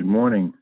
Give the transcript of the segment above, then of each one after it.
morning.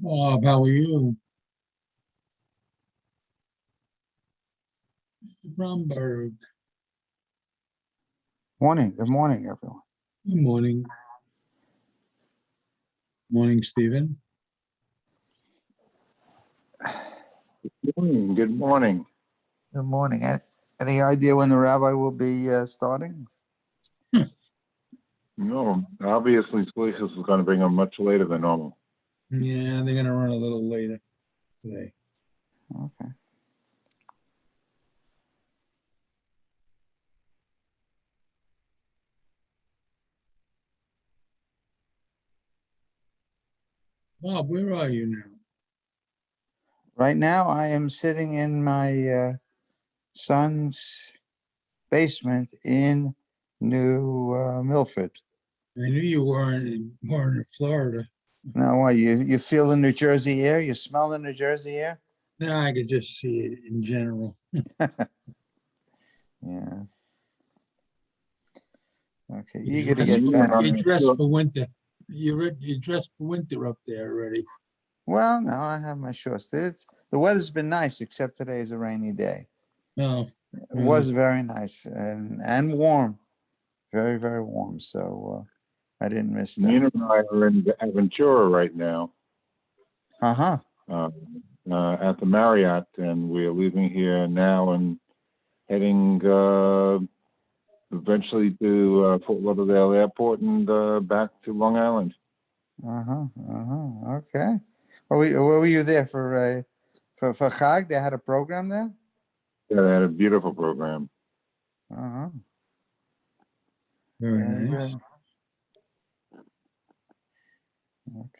Bob, how are you? Mr. Bromberg. Morning. Good morning, everyone. Good morning. Morning, Stephen. Good morning. Good morning. Good morning. Any idea when the rabbi will be starting? No, obviously, Slichus is going to bring them much later than normal. Yeah, they're gonna run a little later today. Okay. Bob, where are you now? Right now, I am sitting in my son's basement in New Milford. I knew you weren't in Florida. Now, what, you feel the New Jersey air? You smell the New Jersey air? Now I could just see it in general. Yeah. Okay. You Eager to dressed get You for, back. and you I dressed feel- for winter. You dressed for winter up there already. Well, no, I have my shorts. The weather's been nice, except today is a rainy day. No. It was very nice and warm. Very, very warm. So I didn't miss that. Nina and I are in Aventura right now Uh-huh. at the Marriott, and we're leaving here now and heading eventually to Fort Lauderdale Airport and back to Long Island. Uh-huh. Uh-huh. Okay. Where were you there for Chag? They had a program there? Yeah, they had a beautiful program. Uh-huh. Very Very nice. good.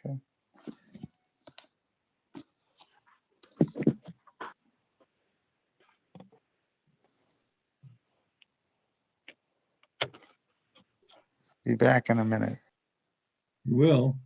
Okay. Be back in a minute. You will.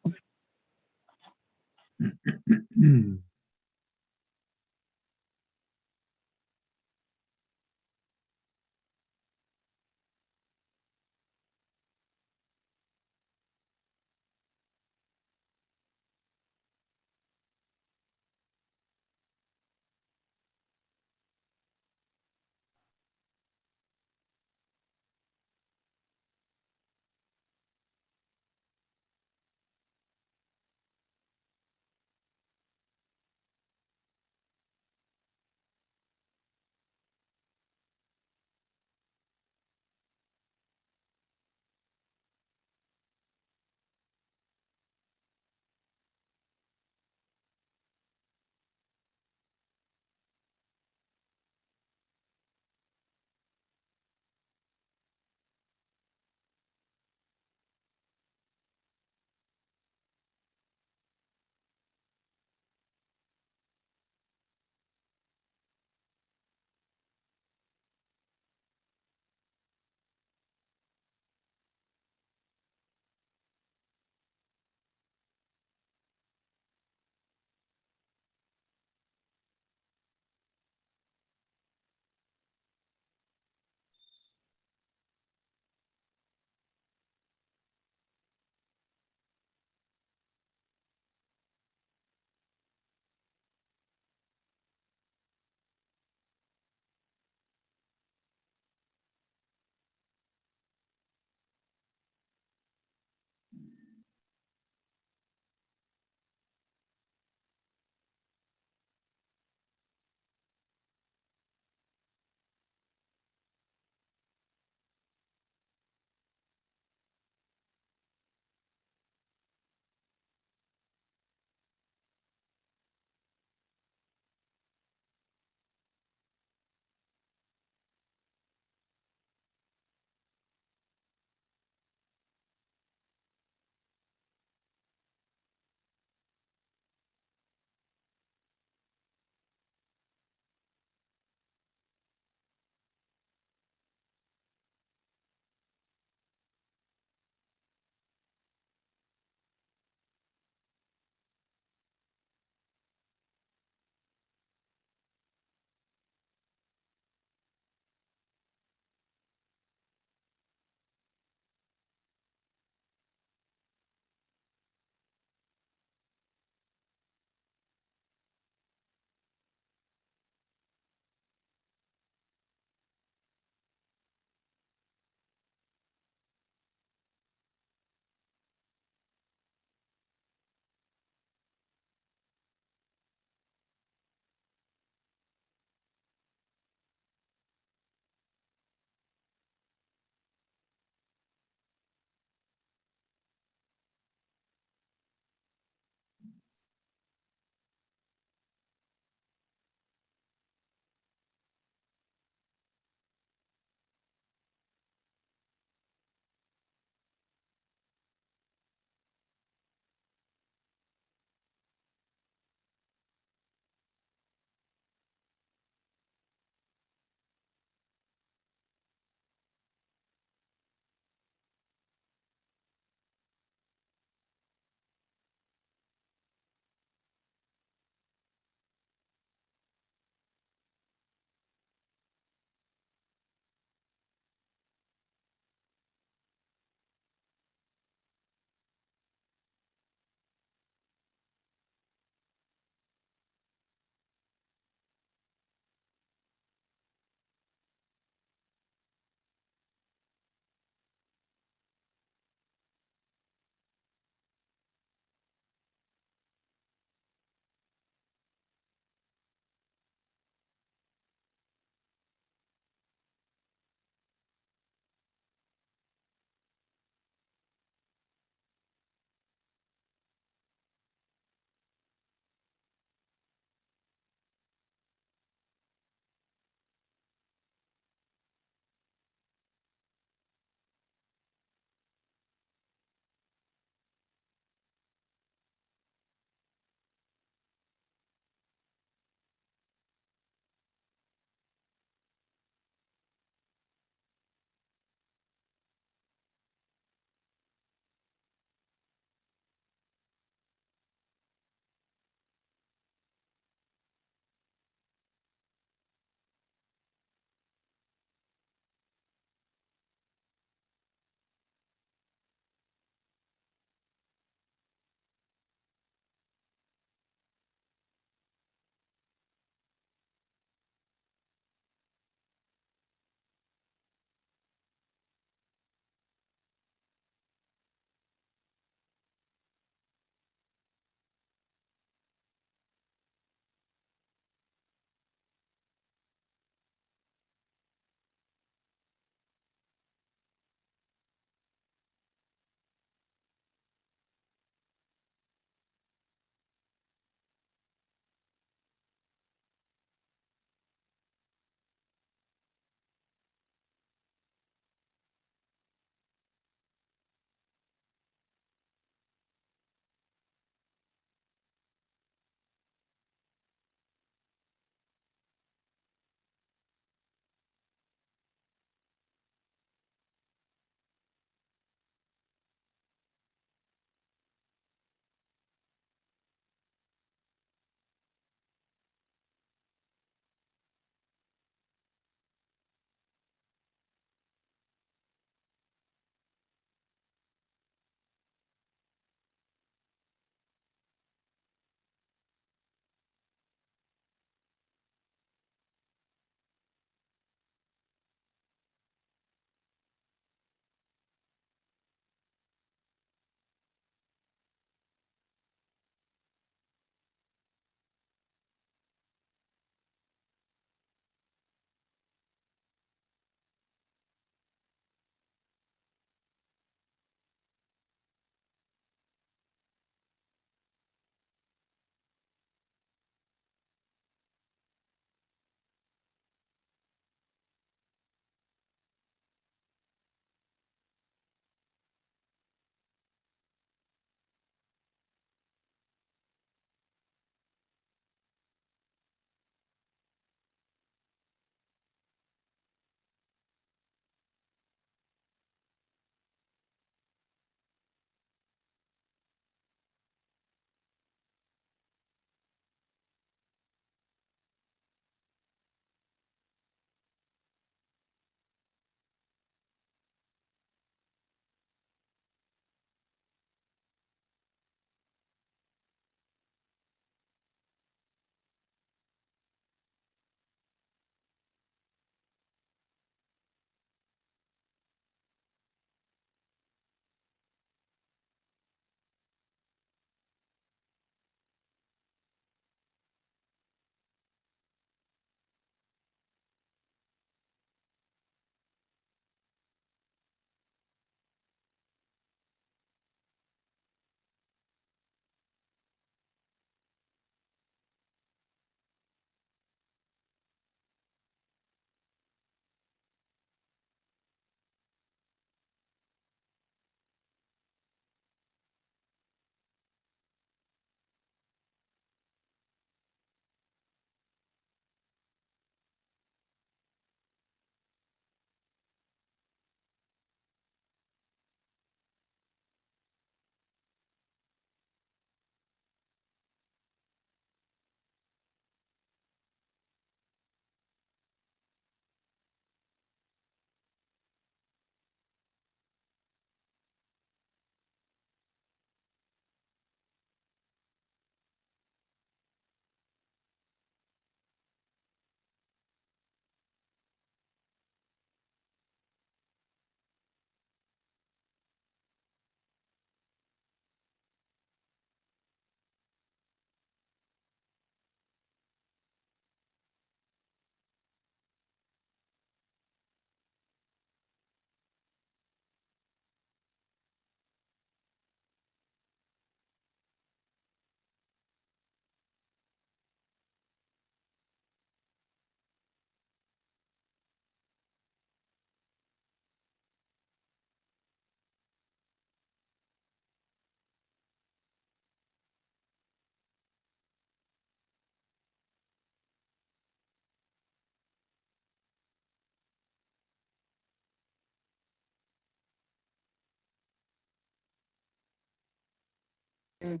Good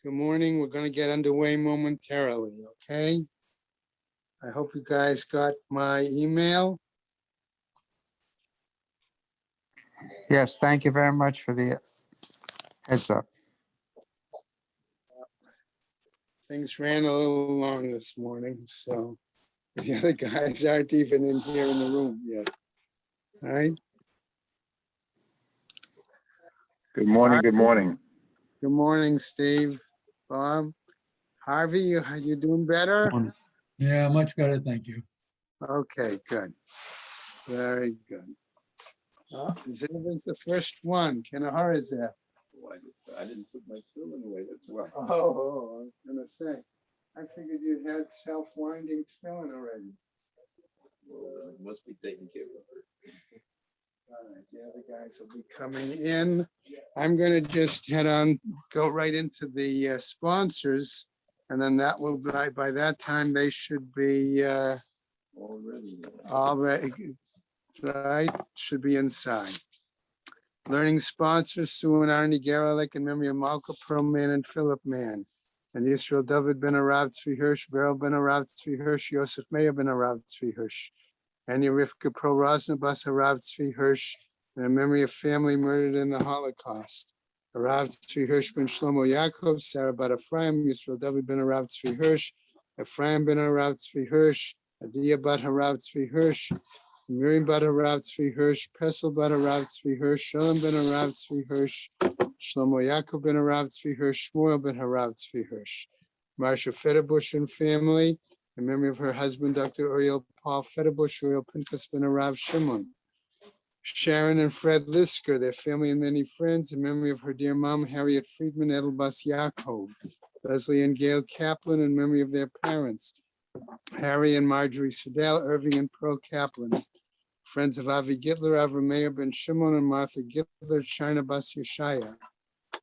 morning. We're going to get underway momentarily, okay? I hope you guys got my email. Yes, thank you very much for the heads up. Things ran a little long this morning, so the other guys aren't even in here in the room yet. All right? Good morning, good morning. Good morning, Steve, Bob. Harvey, you doing better? Yeah, much better, thank you. Okay, good. Very good. This the first one. Kenahara is there. I didn't put my filling away, that's why. Oh, I was gonna say, I figured you had self-winding filling already. Well, it must be taken care of. All right, the other guys will be coming in. I'm gonna just go right into the sponsors. And then that will, by that time, they should be already, right, should be inside. Learning sponsors, Sue and Arnie Garelick in memory of Malka Perlman and Philip Mann. And Yisrael David Ben Arav Tzvi Hirsch, Beryl Ben Arav Tzvi Hirsch, Yosef Meir Ben Arav Tzvi Hirsch. And Rivka Pro Rosna Bas Arav Tzvi Hirsch, in memory of family murdered in the Holocaust. Arav Tzvi Hirsch ben Shlomo Yaakov, Sarah Bat Ephraim, Yisrael David ben Arav Tzvi Hirsch, Ephraim ben Arav Tzvi Hirsch, Adia Bat Arav Tzvi Hirsch, Miriam Bat Arav Tzvi Hirsch, Pesel Bat Arav Tzvi Hirsch, Shalom ben Arav Tzvi Hirsch, Shlomo Yaakov ben Arav Tzvi Hirsch, Shmuel ben Arav Tzvi Hirsch. Marsha Federbush and family, in memory of her husband, Dr. Uriel Paul Federbush, Uriel Pinchas ben Arav Shimon. Sharon and Fred Lisker, their family and many friends, in memory of her dear mom, Harriet Friedman, Edelbas Yaakov. Leslie and Gail Kaplan, in memory of their parents, Harry and Marjorie Sedell, Irving and Pearl Kaplan. Friends of Avi Gitler, Avram Meir ben Shimon and Martha Gitler, China Bas Yeshaya.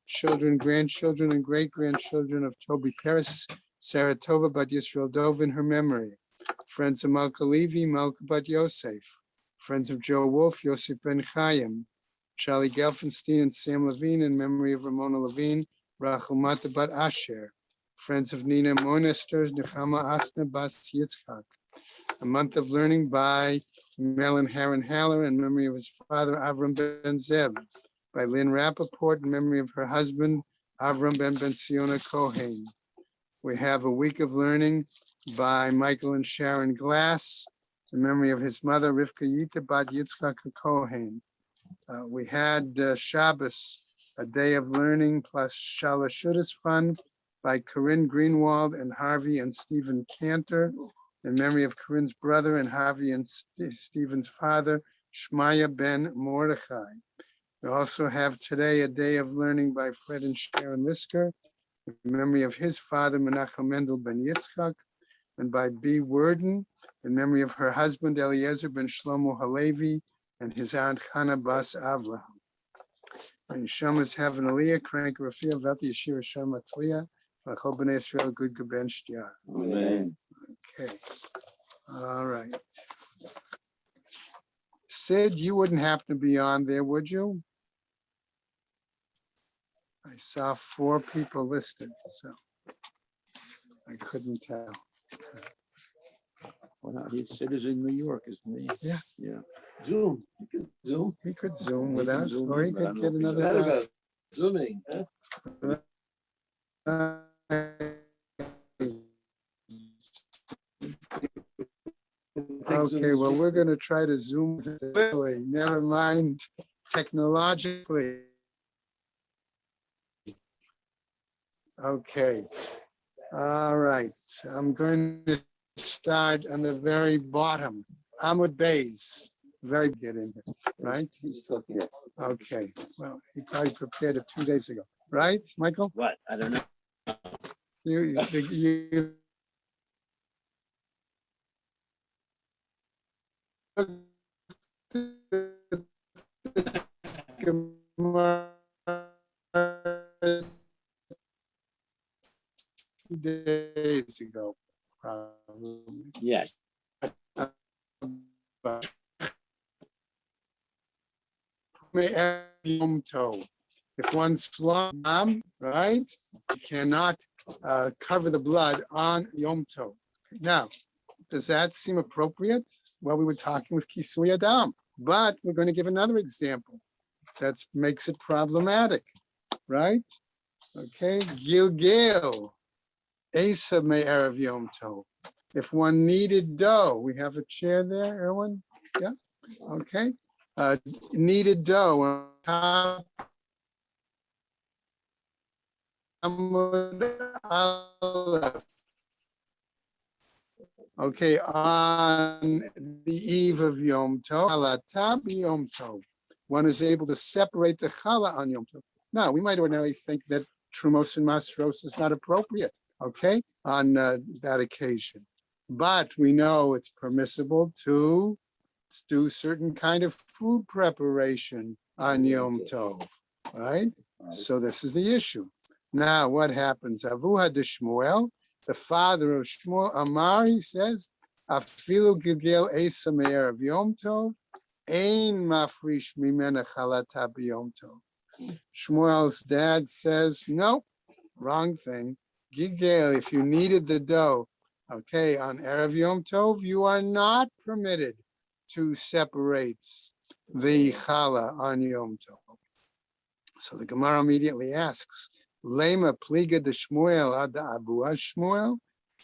Children, grandchildren, and great-grandchildren of Toby Paris, Sarah Tova Bat Yisrael Dov in her memory. Friends of Malka Levi, Malka Bat Yosef. Friends of Joe Wolf, Yosef Ben Chaim. Charlie Gelfenstein and Sam Levine in memory of Ramona Levine, Rachel Mata Bat Asher. Friends of Nina Monesters, Nechama Asna Bas Yitzchak. A month of learning by Melon Haran Haller in memory of his father Avram Ben Zeb. By Lynn Rappaport in memory of her husband Avram Ben Siona Kohen. We have a week of learning by Michael and Sharon Glass in memory of his mother Rivka Yita Bat Yitzchak Kohen. We had Shabbos, a day of learning plus Shalashudas Fun by Corinne Greenwald and Harvey and Stephen Cantor in memory of Corinne's brother and Harvey and Stephen's father, Shmaya Ben Mordechai. We also have today a day of learning by Fred and Sharon Lisker in memory of his father, Menachem Mendel Ben Yitzchak, and by B. Worden in memory of her husband, Eliezer Ben Shlomo Halevi, and his aunt, Chana Bas Avraham. And Shamas have an Aliyah, Crank Rafiel, Vati Yeshua Shem Matzliah, Lachol B'nai Israel, Good Geben Shtiar. Amen. Okay, all right. Sid, you wouldn't happen to be on there, would you? I saw 4 people listed, so I couldn't tell. Well, he said he's in New York, isn't he? Yeah. Yeah. Zoom, you can Zoom. He could Zoom He with can us, Zoom or he in, but I could don't get know if he another knows guy. about Zooming, Okay, well, we're gonna try to Zoom this way. Never mind technologically. Okay, all right, I'm going to start on the very bottom. Ahmed Bays, very get in here, right? He's still here. Okay, well, he probably prepared it 2 days ago, right, Michael? What? I don't know. You days ago, probably. Yes. Yom Tov. If one slaughters, right, you cannot cover the blood on Yom Tov. Now, does that seem appropriate? Well, we were talking with Kisui Adam, but we're going to give another example that makes it problematic, right? Okay, Gilgil, Asa Me'erev Yom Tov. If one kneaded dough, we have a chair there, Erwin? Yeah, okay. Kneaded dough on top Aleph. Okay, on the eve of Yom Tov, Halatab Yom Tov, one is able to separate the challah on Yom Tov. Now, we might ordinarily think that Trumos and Masros is not appropriate, okay, on that occasion. But we know it's permissible to do certain kind of food preparation on Yom Tov, right? So this is the issue. Now, what happens? Avuha de Shmuel, the father of Shmuel Amar, he says, Afilu Gilgel Esa Me'erev Yom Tov, Ein Mafrish Mimena Chalata B'Yom Tov. Shmuel's dad says, no, wrong thing. Gilgel, if you kneaded the dough, okay, on Erev Yom Tov, you are not permitted to separate the challah on Yom Tov. So the Gemara immediately asks, Lema pliga de Shmuel ad Abu Shmuel?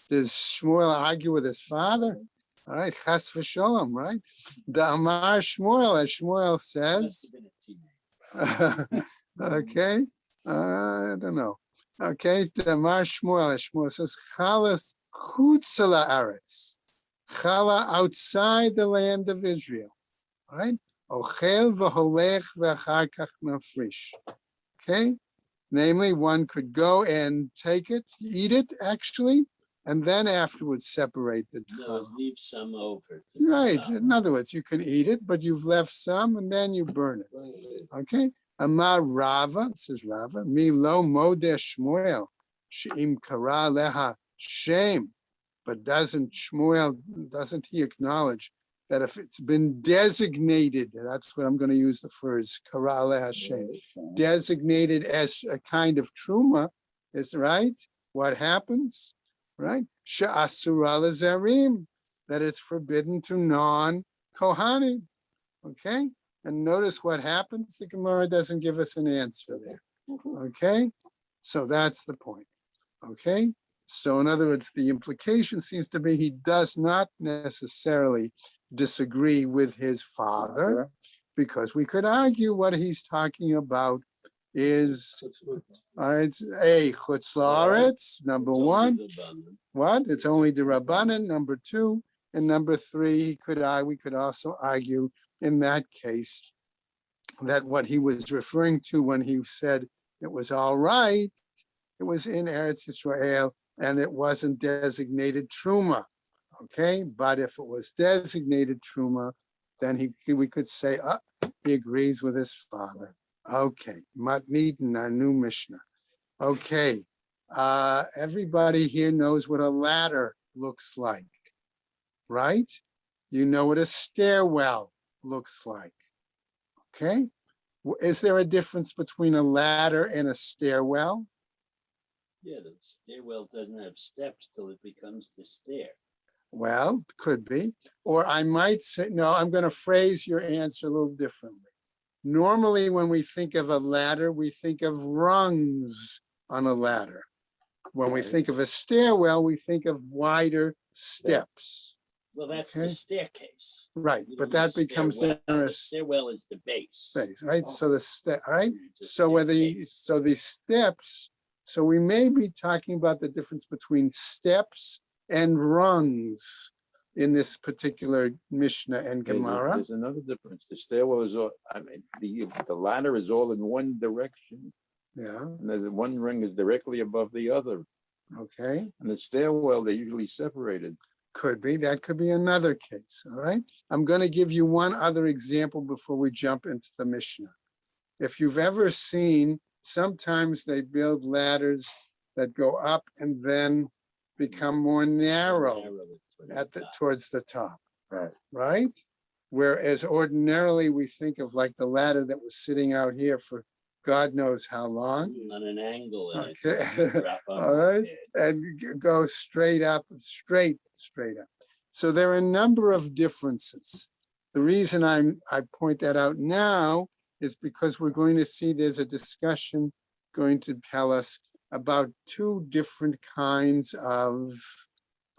Does Shmuel argue with his father? All right, chas v'sholom, right? The Amar Shmuel, as Shmuel says. Okay, I don't know. Okay, the Amar Shmuel, as Shmuel says, chalas chutz la'aretz, chala outside the land of Israel, right? Ochel v'holech v'achar kach mafrish. Okay. Namely, one could go and take it, eat it actually, and then afterwards separate the challah. Leave some over. Right. In other words, you can eat it, but you've left some and then you burn it. Okay. Amar Rava, says Rava, mi lo modeh Shmuel, she'im kara leha shem. But doesn't he acknowledge that if it's been designated, that's what I'm going to use the phrase, kara leha shem, designated as a kind of truma, is right? What happens? Right? She'asura lezarim, that it's forbidden to non-Kohanim. Okay? And notice what happens. The Gemara doesn't give us an answer there. Okay? So that's the point. Okay? So in other words, the implication seems to be he does not necessarily disagree with his father, because we could argue what he's talking about is, all right, a chutz la'aretz, number one. What? It's only the Rabbanan, number two. And number three, we could also argue in that case that what he was referring to when he said it was all right, it was in Eretz Yisrael and it wasn't designated truma. Okay, but if it was designated truma, then we could say he agrees with his father. Okay, matnit our new Mishnah. Okay, everybody here knows what a ladder looks like, right? You know what a stairwell looks like. Okay, is there a difference between a ladder and a stairwell? Yeah, the stairwell doesn't have steps till it becomes the stair. Well, could be. Or I might say, no, I'm going to phrase your answer a little differently. Normally, when we think of a ladder, we think of rungs on a ladder. When we think of a stairwell, we think of wider steps. Well, that's the staircase. Right, You but don't that need becomes stairwell. then The a stairwell is the base. space, right? So all right. It's a So staircase. the steps, so we may be talking about the difference between steps and rungs in this particular Mishnah and Gemara. There's another difference. The stairwell is all, the ladder is all in one direction. Yeah, And the one ring is directly above the other. okay. And the stairwell, they're usually separated. Could be. That could be another case. All right. I'm going to give you one other example before we jump into the Mishnah. If you've ever seen, sometimes they build ladders that go up and then become more narrow towards the top. Right. Right? Whereas ordinarily we think of like the ladder that was sitting out here for God knows how long. On an angle and it Okay. doesn't drop on All my right. head. And go straight up, straight up. So there are a number of differences. The reason I point that out now is because we're going to see there's a discussion going to tell us about two different kinds of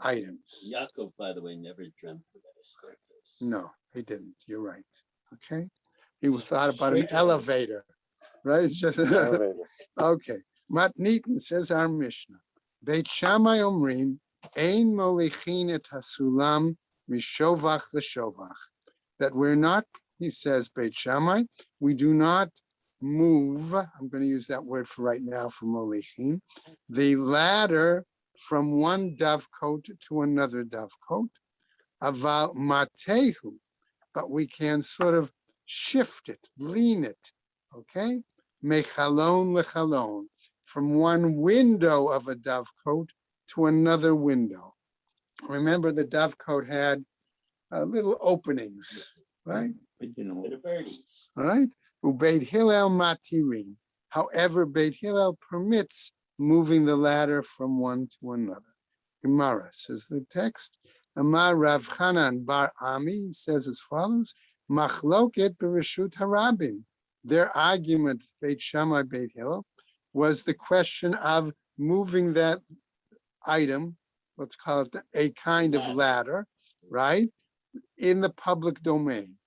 items. Yaakov, by the way, never dreamt about a staircase. No, he didn't. You're right. Okay. He thought about an elevator, right? It's just okay. Matnitin says our Mishnah. Beit Shammai omrim ein molichin et hasulam mishovach leshovach. That we're not, he says, Beit Shammai, we do not move. I'm going to use that word for right now for molichin, the ladder from one dovecote to another dovecote. Aval matehu, but we can sort of shift it, lean it, okay? Mechalon lechalon, from one window of a dovecote to another window. Remember, the dovecote had little openings, right? For the birdies. All right? Ubeit Hillel matirin. However, Beit Hillel permits moving the ladder from one to another. Gemara says the text. Amar Rav Chanan bar Ami says as follows: Machloket bereshut harabim. Their argument, Beit Shammai, Beit Hillel, was the question of moving that item, let's call it a kind of ladder, right, in the public domain.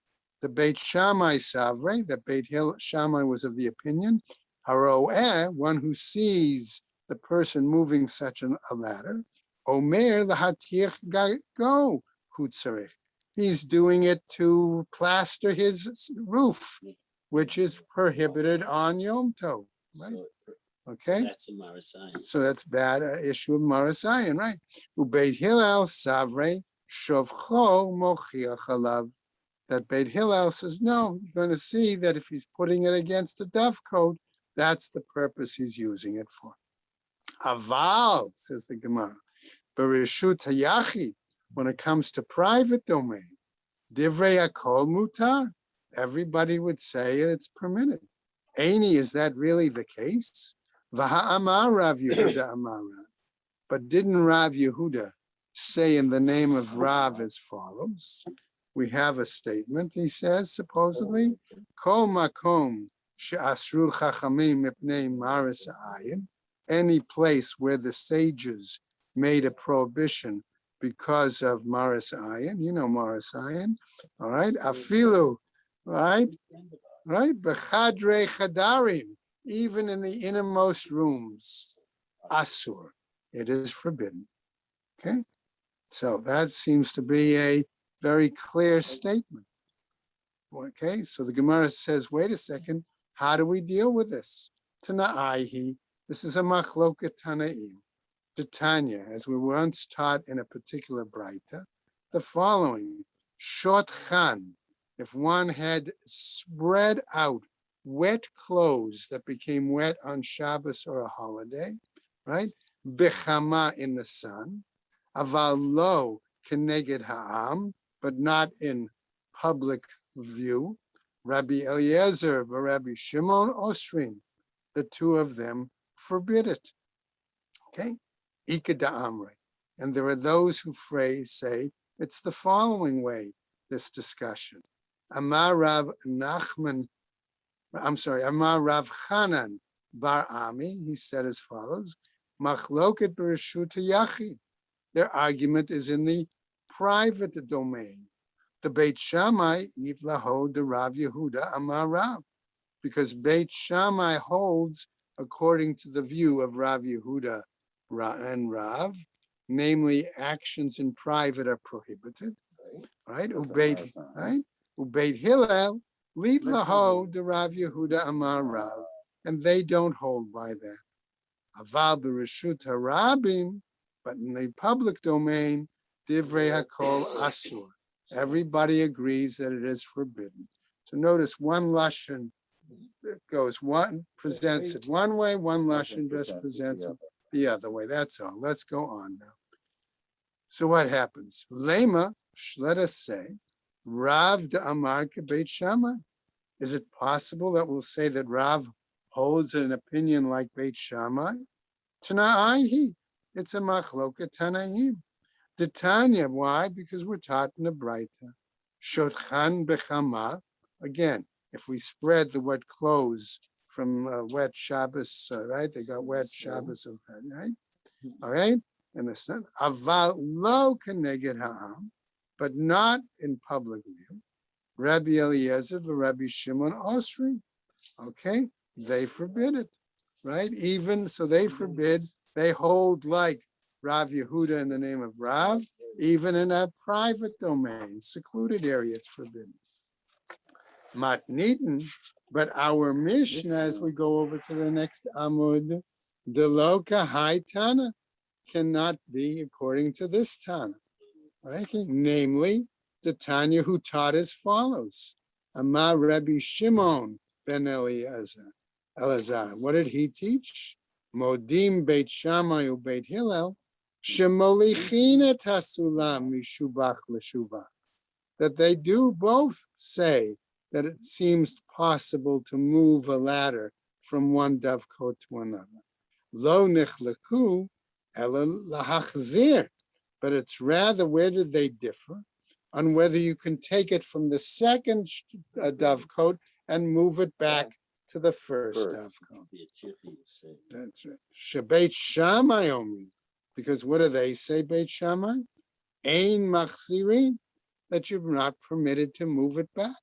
The Beit Shammai Savre, that Beit Shammai was of the opinion, Haroeh, one who sees the person moving such a ladder, Omer lahatich go hutzarich. He's doing it to plaster his roof, which is prohibited on Yom Tov, right? Okay. That's a Marasayan. So that's bad issue of Marasayan, right? Ubeit Hillel Savre Shovcho Mochiach Alav. That Beit Hillel says, no, you're going to see that if he's putting it against the dovecote, that's the purpose he's using it for. Aval, says the Gemara, Bereshut Hayachid, when it comes to private domain, Divrei Akol Mutar, everybody would say it's permitted. Aini, is that really the case? V'ha'amar Rav Yehuda Amar Rav. But didn't Rav Yehuda say in the name of Rav as follows? We have a statement, he says, supposedly, Kol makom she'asru chachamim mipnei maris ayin, any place where the sages made a prohibition because of maris ayin, you know maris ayin, all right, afilu, right, b'chadrei chadarim, even in the innermost rooms, asur, it is forbidden, okay? So that seems to be a very clear statement. Okay, so the Gemara says, wait a second, how do we deal with this? Tana'aihi, this is a machloket Tanaim. Tanya, as we were once taught in a particular Braita, the following, Shot Chan, if one had spread out wet clothes that became wet on Shabbos or a holiday, right? Bechama, in the sun, aval lo keneged ha'am, but not in public view. Rabbi Eliezer and Rabbi Shimon Osrin, the two of them forbid it. Okay? Ika da'amre. And there are those who say it's the following way, this discussion. Amar Rav Chanan bar Ami, he said as follows, Machloket bereshut yachid. Their argument is in the private domain. The Beit Shammai yitlaho de Rav Yehuda Amar Rav, because Beit Shammai holds according to the view of Rav Yehuda and Rav, namely actions in private are prohibited, right? Ubeit Hillel yitlaho de Rav Yehuda Amar Rav, and they don't hold by that. Aval bereshut harabim, but in the public domain, divrei hakol asur. Everybody agrees that it is forbidden. So notice one lashon presents it one way, one lashon just presents it the other way. That's all. Let's go on now. So what happens? Lema, let us say, Rav de Amar Beit Shammai. Is it possible that we'll say that Rav holds an opinion like Beit Shammai? Tanaihi. It's a machloket Tanaim. The Tanya, why? Because we're taught in the Braita. Shotchan bechama. Again, if we spread the wet clothes from wet Shabbos, right? They got wet Shabbos, right? All right? In the sun. Aval lo keneged ha'am, but not in public view. Rabbi Eliezer and Rabbi Shimon Osri. Okay? They forbid it, right? Even so, they forbid, they hold like Rav Yehuda in the name of Rav, even in a private domain, secluded area, it's forbidden. Matnitin, but our Mishnah, as we go over to the next Amud, the Loka Hai Tana cannot be according to this Tana. Right? Namely, the Tanya who taught as follows. Amar Rabbi Shimon ben Elazar. What did he teach? Modim Beit Shammai u Beit Hillel shemolichina tasulam mishubach l'shubach. That they do both say that it seems possible to move a ladder from one dovecote to another. Lo nichleku ela lahachzir. But it's rather, where did they differ? On whether you can take it from the second dovecote and move it back to the first dovecote. That's right. Shebeit Shammai Omri. Because what do they say, Beit Shammai? Ein machzirin, that you're not permitted to move it back.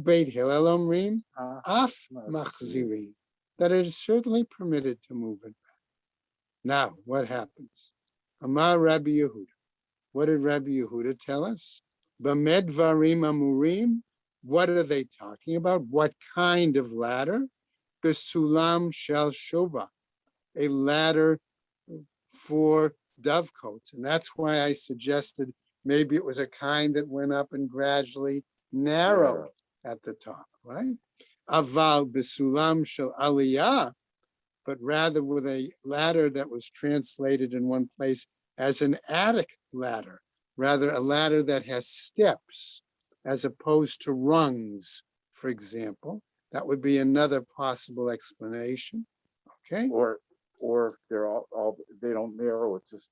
Beit Hillel Omrim, af machzirin, that it is certainly permitted to move it back. Now, what happens? Amar Rabbi Yehuda. What did Rabbi Yehuda tell us? B'med varim amurim. What are they talking about? What kind of ladder? Besulam shel shova, a ladder for dovecotes. And that's why I suggested maybe it was a kind that went up and gradually narrowed at the top, right? Aval besulam shel aliyah, but rather with a ladder that was translated in one place as an attic ladder, rather a ladder that has steps as opposed to rungs, for example. That would be another possible explanation. Okay. Or they're all they don't narrow, it's just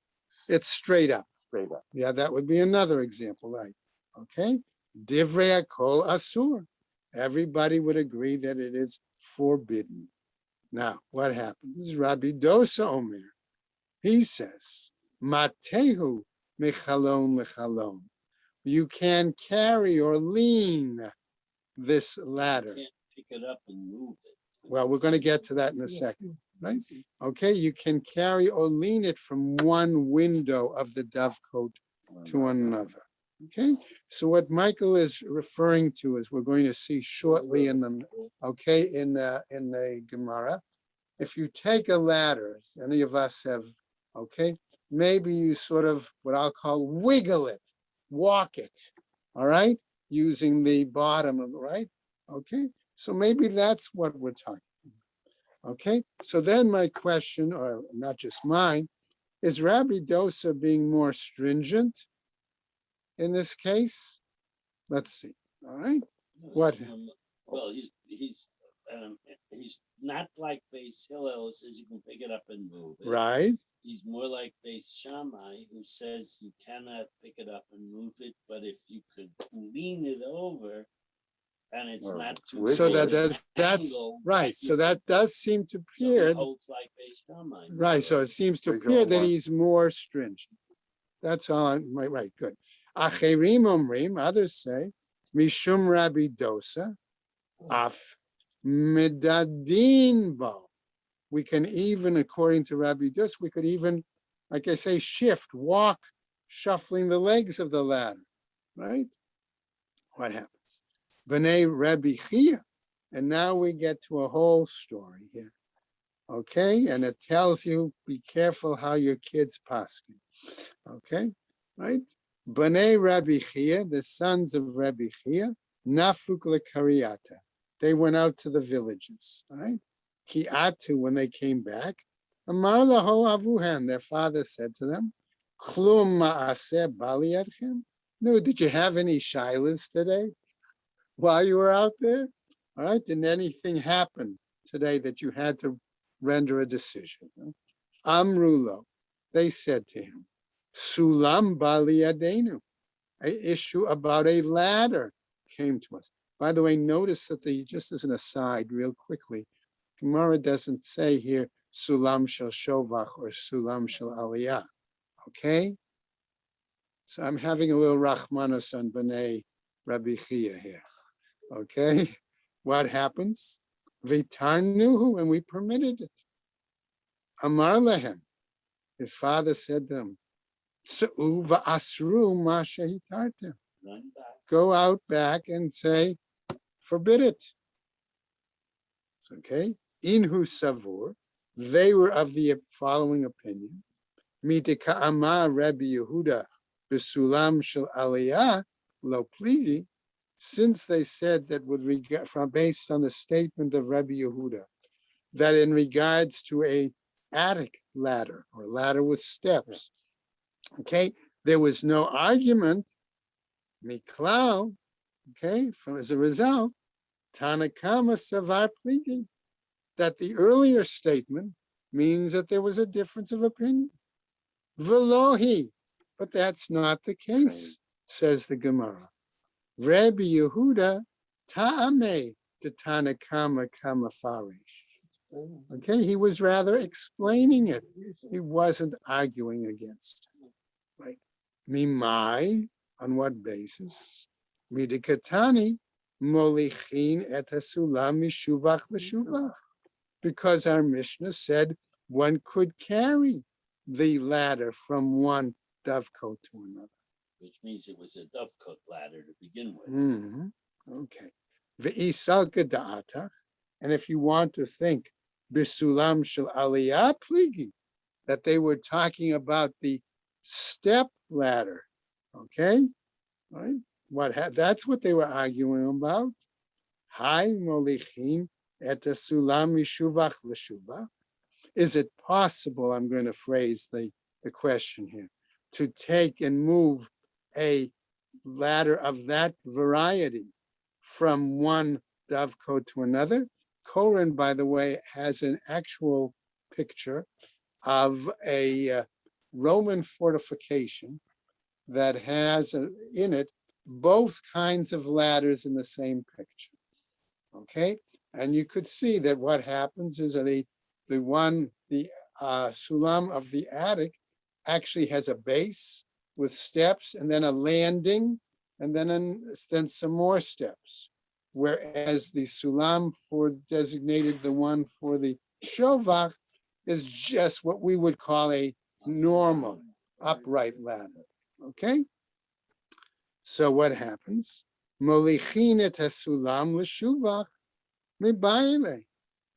It's straight up. straight up. Yeah, that would be another example, right? Okay. Divrei kol asur. Everybody would agree that it is forbidden. Now, what happens? Rabbi Dosa Omer, he says, Matehu mechalon lechalon. You can carry or lean this ladder. You can't pick it up and move it. Well, we're going to get to that in a second, right? Okay, you can carry or lean it from one window of the dovecote to another. Okay, so what Michael is referring to is we're going to see shortly in the Gemara. If you take a ladder, any of us have, okay, maybe you sort of what I'll call wiggle it, walk it, all right, using the bottom of it, right? Okay, so maybe that's what we're talking about. Okay, so then my question, or not just mine, is Rabbi Dosa being more stringent in this case? Let's see. All right. What? Well, he's not like Beis Hillel who says you can pick it up and move it. Right. He's more like Beis Shammai who says you cannot pick it up and move it, but if you could lean it over and it's not too So big that's angle, right. So that does seem to appear. so he holds like Beis Shammai. Right. So it seems to He's appear going that one. he's more stringent. That's all. Right. Good. Acherim omrim. Others say mishum Rabbi Dosa af medadin bo. We can even, according to Rabbi Dosa, we could even, like I say, shift, walk, shuffling the legs of the ladder. Right. What happens? B'nai Rabbi Chia. And now we get to a whole story here. Okay, and it tells you, be careful how your kids paskin. Okay, right? B'nai Rabbi Chia, the sons of Rabbi Chia, nafuk lekariata. They went out to the villages, right? Ki'atu, when they came back, amar laho avuhem, their father said to them, klum ma'aseh bali adchem. No, did you have any shilas today while you were out there? All right, did anything happen today that you had to render a decision? Amrulo, they said to him, Sulam bali adenu, an issue about a ladder came to us. By the way, notice that just as an aside, real quickly, Gemara doesn't say here Sulam shel Shovach or Sulam shel Aliyah. Okay? So I'm having a little Rachmanos on B'nai Rabbi Chia here. Okay? What happens? Vitarnuhu, and we permitted it. Amar lehem. His father said to them, S'u va'asru ma shehitartem. Run back. Go out back and say, forbid it. Okay? Inhu savur. They were of the following opinion. Mitika'ama Rabbi Yehuda b'sulam shel aliyah lo pligi. Since they said that with regard, based on the statement of Rabbi Yehuda, that in regards to a attic ladder or ladder with steps, okay, there was no argument, miklau, okay, as a result, Tanakama savar pligi, that the earlier statement means that there was a difference of opinion. Velohi, but that's not the case, says the Gemara. Rabbi Yehuda ta'ame de Tanakama kama farish. Okay, he was rather explaining it. He wasn't arguing against it. Right? Mimai, on what basis? Midikatani molichin et hasulam mishuvach l'shuvach. Because our Mishnah said one could carry the ladder from one dovecote to another. Which means it was a dovecote ladder to begin with. Okay. Ve'isalka da'atach, and if you want to think bisulam shel aliyah pligi, that they were talking about the step ladder. Okay, right? That's what they were arguing about. Hai molichin et sulam mishuvach l'shuvach. Is it possible? I'm going to phrase the question here, to take and move a ladder of that variety from one dovecote to another. Koren, by the way, has an actual picture of a Roman fortification that has in it both kinds of ladders in the same picture. Okay, and you could see that what happens is the sulam of the attic actually has a base with steps and then a landing and then some more steps. Whereas the sulam designated the one for the shovach is just what we would call a normal upright ladder. Okay? So what happens? Molichin et hasulam l'shuvach mibaile.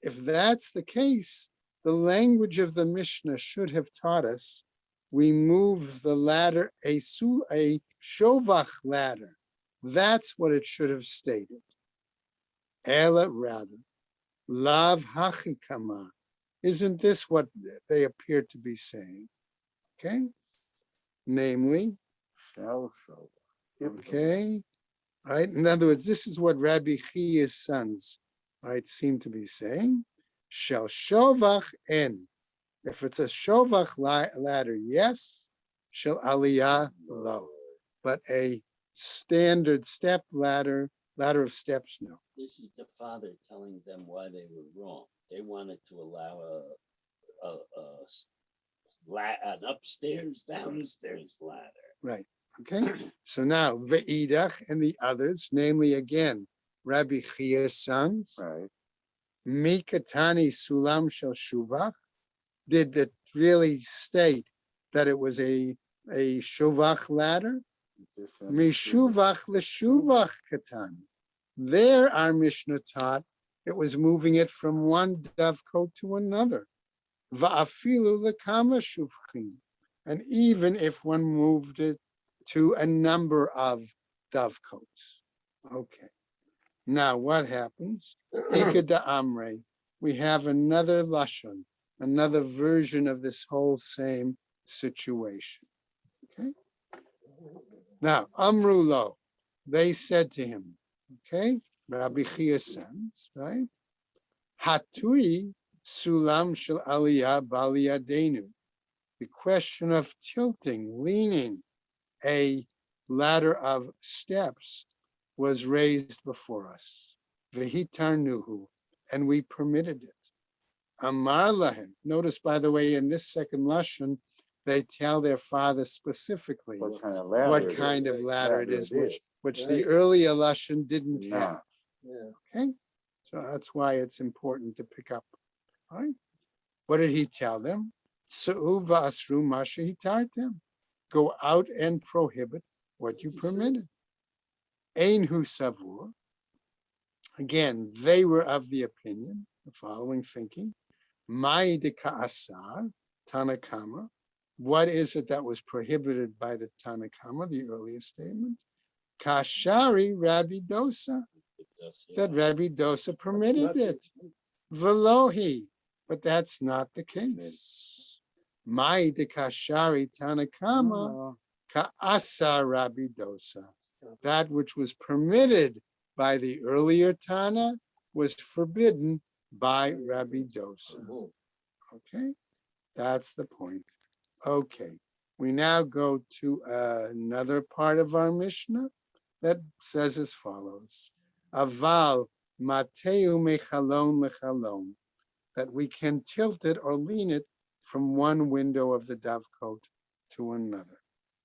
If that's the case, the language of the Mishnah should have taught us we move the ladder, a shovach ladder. That's what it should have stated. Ela, rather, lav hachikama. Isn't this what they appear to be saying? Okay? Namely, okay? Right? In other words, this is what Rabbi Chia's sons, right, seem to be saying. Shall shovach en. If it's a shovach ladder, yes. Shall aliyah, lo. But a standard step ladder of steps, no. This is the father telling them why they were wrong. They wanted to allow an upstairs, downstairs ladder. Right. Okay. So now ve'idach and the others, namely again Rabbi Chia's sons, Right. Mikatani sulam shel shuvach, did it really state that it was a shuvach ladder? Mishuvach l'shuvach katani. There our Mishnah taught it was moving it from one dovecote to another. Va'afilu lekama shuvchim. And even if one moved it to a number of dovecotes. Okay. Now what happens? Ikeda Amre. We have another lashon, another version of this whole same situation. Okay. Now, Amrulo, they said to him, okay, Rabbi Chia says, right? Hatui sulam shel aliyah baliyadenu. The question of tilting, leaning a ladder of steps was raised before us. Vehitarnuhu, and we permitted it. Amar lahem. Notice, by the way, in this second lashon, they tell their father specifically What kind of ladder? what it kind is. of ladder it is, which Right. the earlier lashon didn't No. have. Yeah. Okay, so that's why it's important to pick up. All right, what did he tell them? Su'u va'asru ma shehitartem. Go out and prohibit what you permitted. Ein hu savur. Again, they were of the opinion, the following thinking. Mai de ka'asar, Tanakama. What is it that was prohibited by the Tanakama, the earlier statement? Kashari Rabbi Dosa, that Rabbi Dosa permitted it. Velohi, but that's not the case. Mai de Kashari Tanakama, Ka'asar Rabbi Dosa. That which was permitted by the earlier Tana was forbidden by Rabbi Dosa. Okay, that's the point. Okay, we now go to another part of our Mishnah that says as follows: Aval mateu mechalon lechalon, that we can tilt it or lean it from one window of the dovecote to another.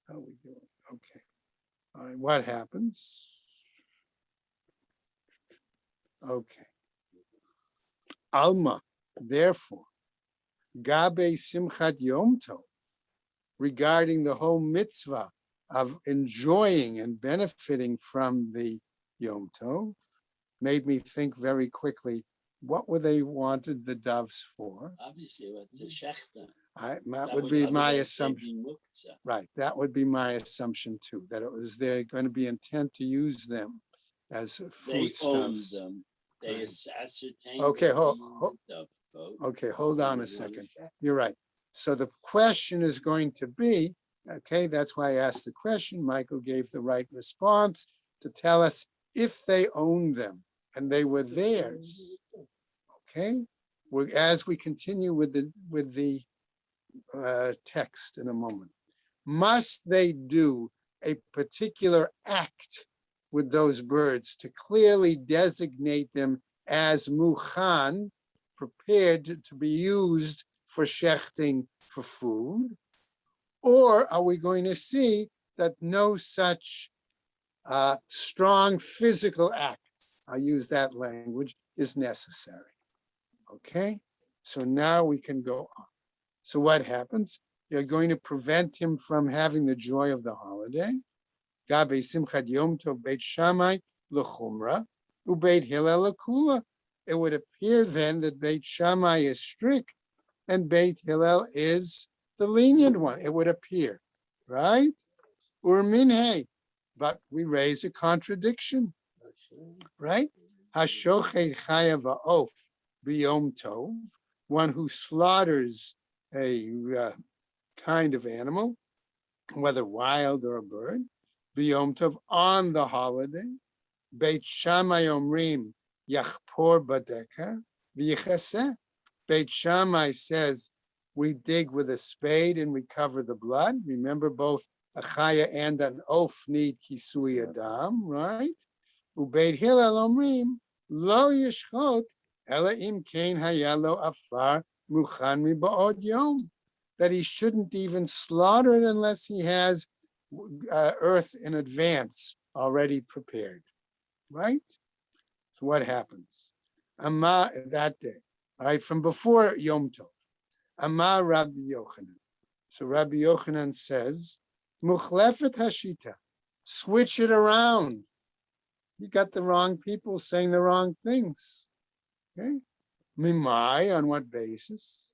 How we do it? Okay. All right. What happens? Okay. Alma, therefore, Gabe Simchat Yom Tov, regarding the whole mitzvah of enjoying and benefiting from the Yom Tov, made me think very quickly, what were they wanted the doves for? Obviously, what the shechta. That would be my assumption. Right, that would be my assumption too, that it was they're going to be intent to use them as They owned foodstuffs. them. They Right. ascertained. Okay, that hold- they hold- used the vote. Okay, hold on a They wanted second. shechta. You're right. So the question is going to be, okay, that's why I asked the question. Michael gave the right response to tell us if they owned them and they were theirs. Okay, as we continue with the text in a moment, must they do a particular act with those birds to clearly designate them as muchan, prepared to be used for shechting for food? Or are we going to see that no such strong physical act, I'll use that language, is necessary? Okay, so now we can go on. So what happens? You're going to prevent him from having the joy of the holiday. Gabe Simchat Yom Tov Beit Shammai l'chumra uBeit Hillel l'kula. It would appear then that Beit Shammai is strict and Beit Hillel is the lenient one. It would appear, right? Urminhe, but we raise a contradiction, right? Hashochet chayav ha'of b'yom tov, one who slaughters a kind of animal, whether wild or a bird, b'yom tov, on the holiday. Beit Shammai omrim yachpor badeka v'yichaseh. Beit Shammai says we dig with a spade and we cover the blood. Remember, both a chaya and an oaf need kisui adam, right? Ubeit Hillel omrim lo yishchot ela im kein hayalo afar muchan mi'ba'od yom, that he shouldn't even slaughter it unless he has earth in advance already prepared, right? So what happens? Amma that day, all right, from before Yom Tov. Amma Rabbi Yochanan. So Rabbi Yochanan says, Muchlefet hashita, switch it around. You got the wrong people saying the wrong things. Okay? Mimai, on what basis?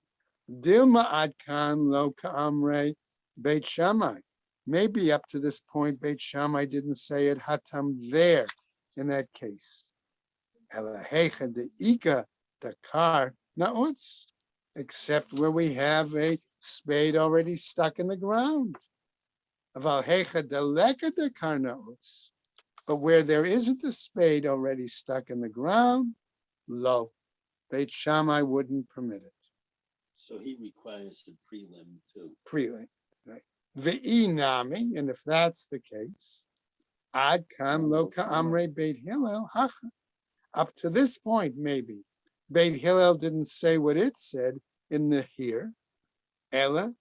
Dilma adkan lo ka'amre Beit Shammai. Maybe up to this point, Beit Shammai didn't say it hatam there in that case. Elahecha de ika dakar na'utz, except where we have a spade already stuck in the ground. Aval hecha deleka de karnaos. But where there isn't a spade already stuck in the ground, lo, Beit Shammai wouldn't permit it. So he requires the prelim too. Prelim, right? Ve'inami, and if that's the case, ad kan lo ka'amre Beit Hillel hacha. Up to this point, maybe Beit Hillel didn't say what it said in the here, Ella,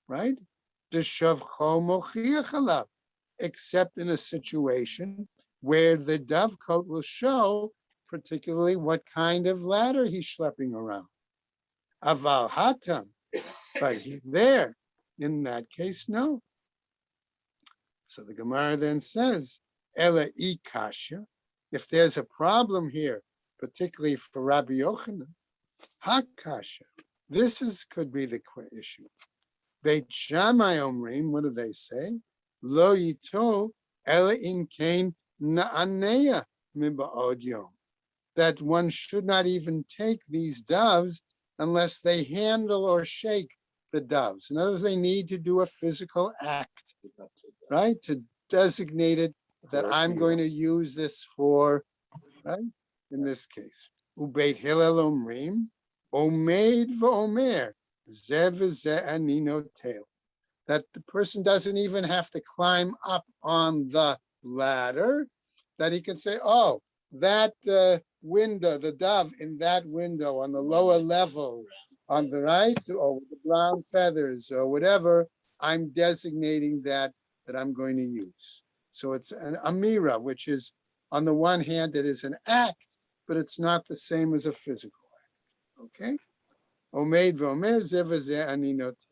right? Except in a situation where the dovecote will show particularly what kind of ladder he's schlepping around. Aval hatam, but there, in that case, no. So the Gemara then says, Ela ikasha, if there's a problem here, particularly for Rabbi Yochanan, hakasha, could be the issue. Beit Shammai omrim, what do they say? Lo yito ela in kain na'aneya miba'od yom. That one should not even take these doves unless they handle or shake the doves. In other words, they need to do a physical act, right? To designate it that I'm going to use this for, right? In this case, Ubeit Hillel omrim, omeid v'omer, that the person doesn't even have to climb up on the ladder, that he can say, oh, that window, the dove in that window on the lower level, on the right, or the brown feathers or whatever, I'm designating that I'm going to use. So it's an amira, which is on the one hand, it is an act, but it's not the same as a physical act, okay? Omeid v'omer zevazeh aninot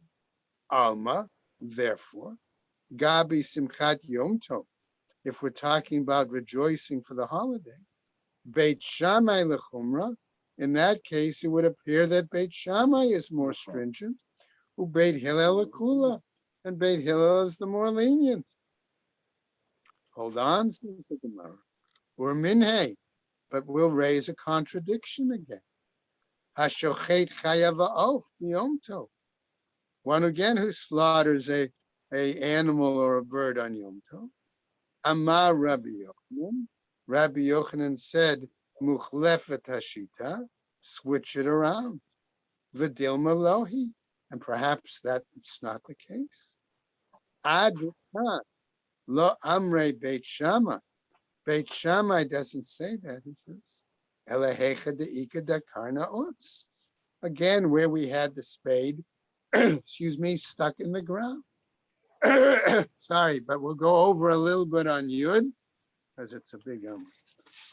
alma. Therefore, gabi simchat yom tov. If we're talking about rejoicing for the holiday, Beit Shammai lechumra. In that case, it would appear that Beit Shammai is more stringent, who Beit Hillel lekula, and Beit Hillel is the more lenient. Hold on, says the Gemara. We're minhei, but we'll raise a contradiction again. Hashochet chayav ha'of b'yom tov. One again who slaughters a animal or a bird on Yom Tov. Amar Rabbi Yochanan. Rabbi Yochanan said, Muchlefet hashita, switch it around. V'dilma lohi, and perhaps that's not the case. Ad lo amre Beit Shammai. Beit Shammai doesn't say that. He says, Elehecha de'ika da karna ots. Again, where we had the spade, stuck in the ground. Sorry, but we'll go over a little bit on Yud, because it's a big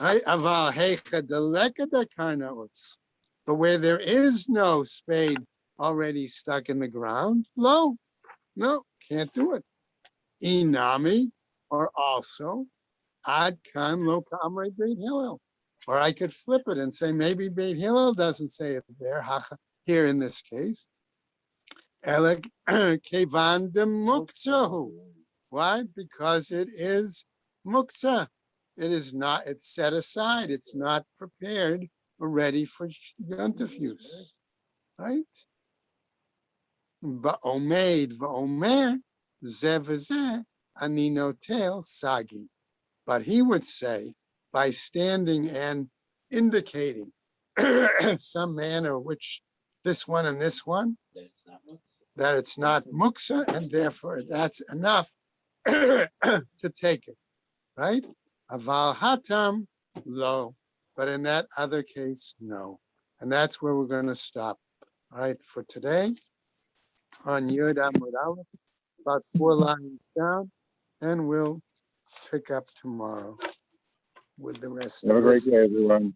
right? Aval hecha deleka da karna ots. But where there is no spade already stuck in the ground, no, can't do it. Inami, or also, ad kan lo ka'amrei Beit Hillel. Or I could flip it and say maybe Beit Hillel doesn't say it there, here in this case. Elek kevan de mukzahu. Why? Because it is muktzah. It is not, it's set aside. It's not prepared or ready for yontif use. Right? Ba'omeid va'omer zeh ani notel sagi. But he would say, by standing and indicating some manner which this one and this one, that it's not muksa, and therefore that's enough to take it, right? Aval hatam lo, but in that other case, no. And that's where we're going to stop, all right, for today on Yud Amud Aleph, about 4 lines down, and we'll pick up tomorrow with the rest Have a of great this. day, everyone.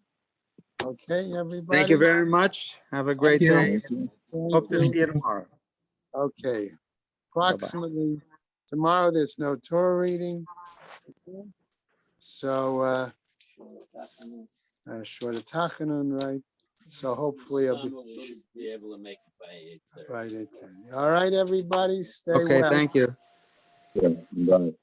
Okay, everybody? Thank you very much. Have a great you. day. Thank Hope to you. see you tomorrow. Okay, approximately tomorrow, there's no Torah reading. So, short of Tachanun, right? So hopefully I'll Summer will be able to make it by 8:30. right at 10. All right, everybody, stay Okay, well. thank you. Yeah, bye.